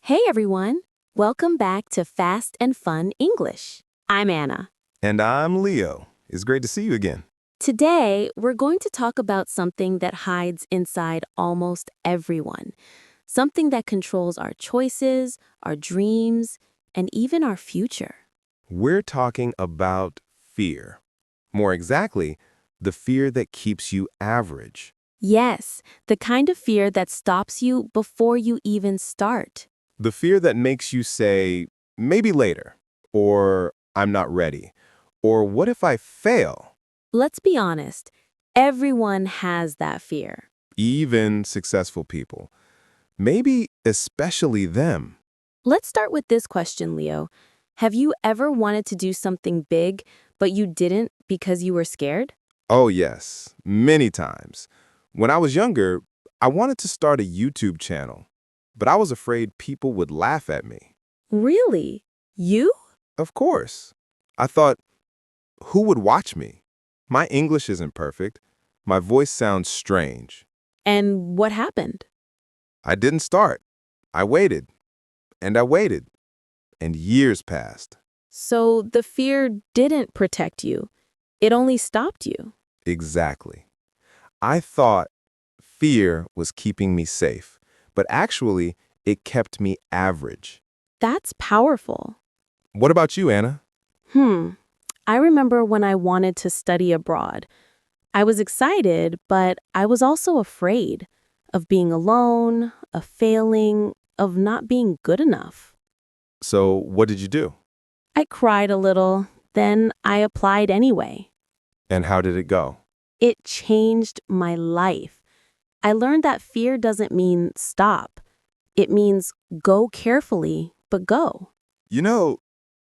Hey everyone! Welcome back to Fast and Fun English. I'm Anna. And I'm Leo. It's great to see you again. Today, we're going to talk about something that hides inside almost everyone. Something that controls our choices, our dreams, and even our future. We're talking about fear. More exactly, the fear that keeps you average. Yes, the kind of fear that stops you before you even start. The fear that makes you say, maybe later, or I'm not ready, or what if I fail? Let's be honest, everyone has that fear. Even successful people. Maybe especially them. Let's start with this question, Leo. Have you ever wanted to do something big, but you didn't because you were scared? Oh yes, many times. When I was younger, I wanted to start a YouTube channel, but I was afraid people would laugh at me. Really? You? Of course. I thought, who would watch me? My English isn't perfect. My voice sounds strange. And what happened? I didn't start. I waited. And I waited. And years passed. So the fear didn't protect you. It only stopped you. Exactly. I thought fear was keeping me safe, but actually, it kept me average. That's powerful. What about you, Anna? I remember when I wanted to study abroad. I was excited, but I was also afraid of being alone, of failing, of not being good enough. So, what did you do? I cried a little, then I applied anyway. And how did it go? It changed my life. I learned that fear doesn't mean stop. It means go carefully, but go. You know,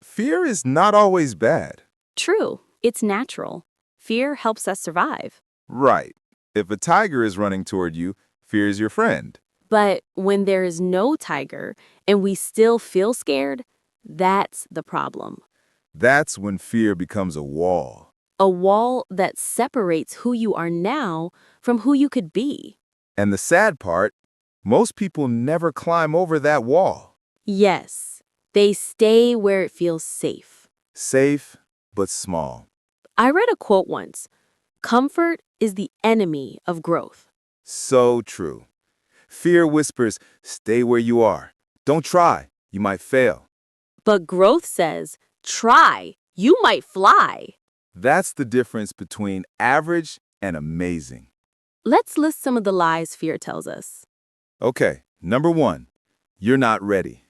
fear is not always bad. True, it's natural. Fear helps us survive. Right. If a tiger is running toward you, fear is your friend. But when there is no tiger and we still feel scared, that's the problem. That's when fear becomes a wall. A wall that separates who you are now from who you could be. And the sad part, most people never climb over that wall. Yes, they stay where it feels safe. Safe, but small. I read a quote once. Comfort is the enemy of growth. So true. Fear whispers, stay where you are. Don't try. You might fail. But growth says, try. You might fly. That's the difference between average and amazing. Let's list some of the lies fear tells us. Okay, number 1, you're not ready.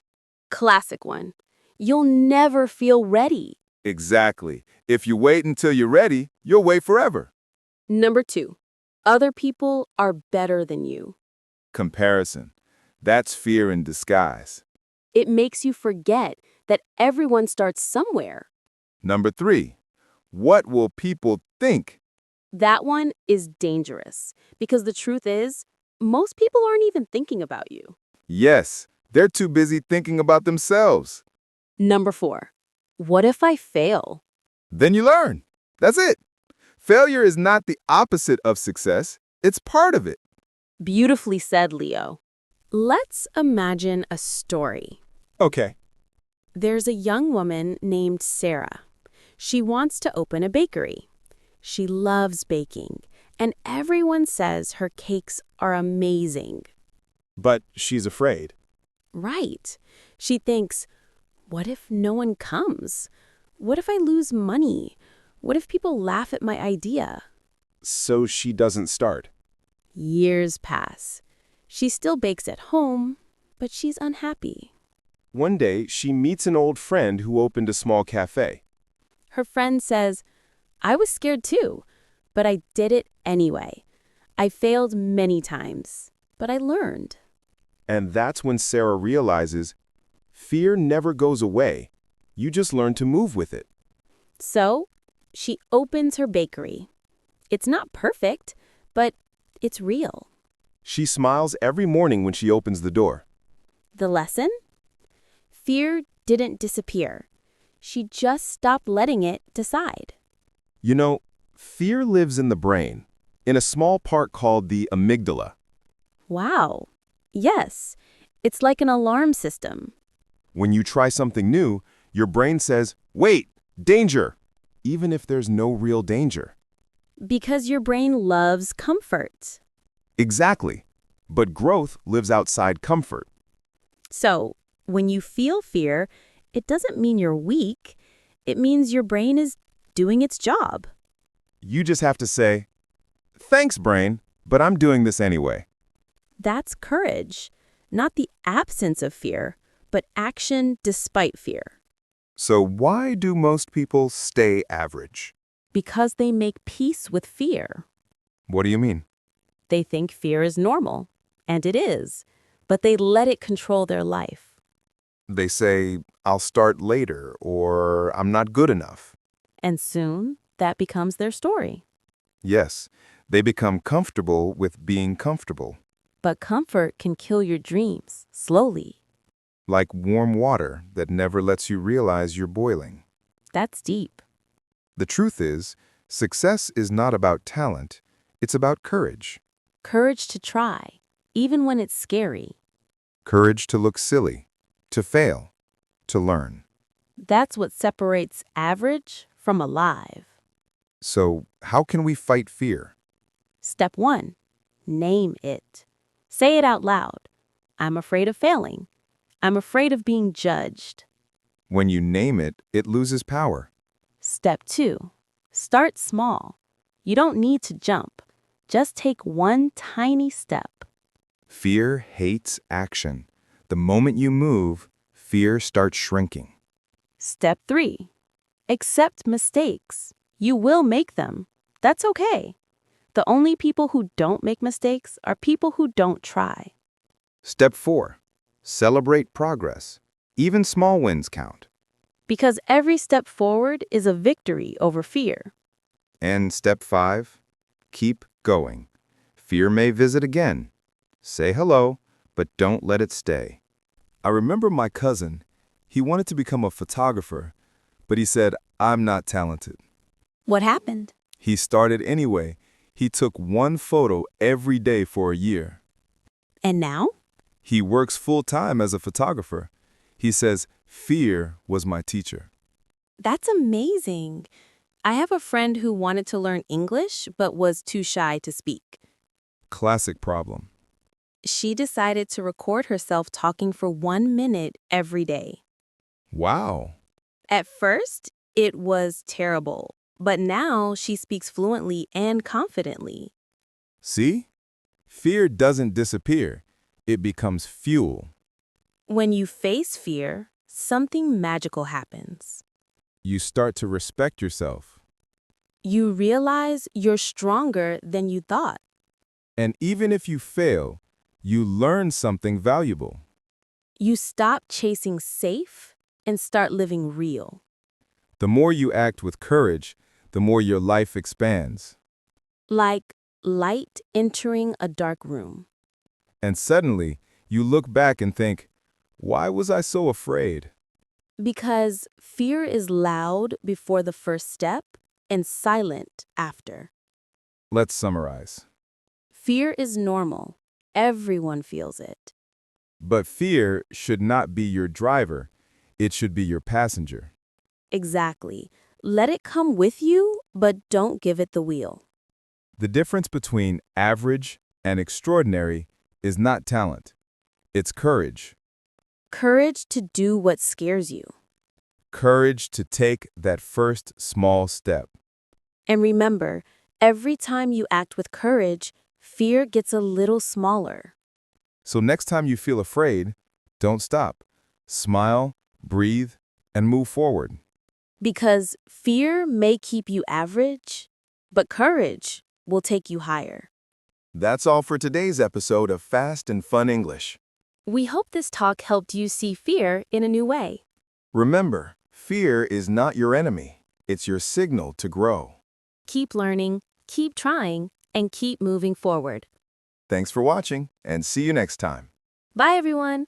Classic one. You'll never feel ready. Exactly. If you wait until you're ready, you'll wait forever. Number 2. Other people are better than you. Comparison. That's fear in disguise. It makes you forget that everyone starts somewhere. Number 3, what will people think? That one is dangerous because the truth is, most people aren't even thinking about you. Yes, they're too busy thinking about themselves. Number 4. What if I fail? Then you learn. That's it. Failure is not the opposite of success. It's part of it. Beautifully said, Leo. Let's imagine a story. Okay. There's a young woman named Sarah. She wants to open a bakery. She loves baking, and everyone says her cakes are amazing. But she's afraid. Right. She thinks, what if no one comes? What if I lose money? What if people laugh at my idea? So she doesn't start. Years pass. She still bakes at home, but she's unhappy. One day, she meets an old friend who opened a small cafe. Her friend says, I was scared too, but I did it anyway. I failed many times, but I learned. And that's when Sarah realizes fear never goes away. You just learn to move with it. So, she opens her bakery. It's not perfect, but it's real. She smiles every morning when she opens the door. The lesson? Fear didn't disappear. She just stopped letting it decide. You know, fear lives in the brain, in a small part called the amygdala. Wow. Yes, It's like an alarm system. When you try something new, your brain says, "Wait, danger," even if there's no real danger. Because your brain loves comfort. Exactly. But growth lives outside comfort. So, when you feel fear, it doesn't mean you're weak. It means your brain is doing its job. You just have to say, "Thanks, brain, but I'm doing this anyway." That's courage, not the absence of fear, but action despite fear. So why do most people stay average? Because they make peace with fear. What do you mean? They think fear is normal, and it is, but they let it control their life. They say, "I'll start later," or "I'm not good enough." And soon, that becomes their story. Yes, they become comfortable with being comfortable. But comfort can kill your dreams, slowly. Like warm water that never lets you realize you're boiling. That's deep. The truth is, success is not about talent, it's about courage. Courage to try, even when it's scary. Courage to look silly, to fail, to learn. That's what separates average from alive. So, how can we fight fear? Step 1. Name it. Say it out loud. I'm afraid of failing. I'm afraid of being judged. When you name it, it loses power. Step 2. Start small. You don't need to jump. Just take one tiny step. Fear hates action. The moment you move, fear starts shrinking. Step 3. Accept mistakes. You will make them. That's okay. The only people who don't make mistakes are people who don't try. Step 4. Celebrate progress. Even small wins count. Because every step forward is a victory over fear. And step 5. Keep going. Fear may visit again. Say hello, but don't let it stay. I remember my cousin. He wanted to become a photographer, but he said, "I'm not talented." What happened? He started anyway. He took one photo every day for a year. And now? He works full-time as a photographer. He says, "Fear was my teacher." That's amazing. I have a friend who wanted to learn English but was too shy to speak. Classic problem. She decided to record herself talking for 1 minute every day. Wow. At first, it was terrible, but now she speaks fluently and confidently. See? Fear doesn't disappear. It becomes fuel. When you face fear, something magical happens. You start to respect yourself. You realize you're stronger than you thought. And even if you fail, you learn something valuable. You stop chasing safe and start living real. The more you act with courage, the more your life expands. Like light entering a dark room. And suddenly, you look back and think, "Why was I so afraid?" Because fear is loud before the first step and silent after. Let's summarize. Fear is normal. Everyone feels it. But fear should not be your driver. It should be your passenger. Exactly. Let it come with you, but don't give it the wheel. The difference between average and extraordinary is not talent. It's courage. Courage to do what scares you. Courage to take that first small step. And remember, every time you act with courage, fear gets a little smaller. So next time you feel afraid, don't stop. Smile, breathe, and move forward. Because fear may keep you average, but courage will take you higher. That's all for today's episode of Fast and Fun English. We hope this talk helped you see fear in a new way. Remember, fear is not your enemy. It's your signal to grow. Keep learning, keep trying, and keep moving forward. Thanks for watching, and see you next time. Bye, everyone.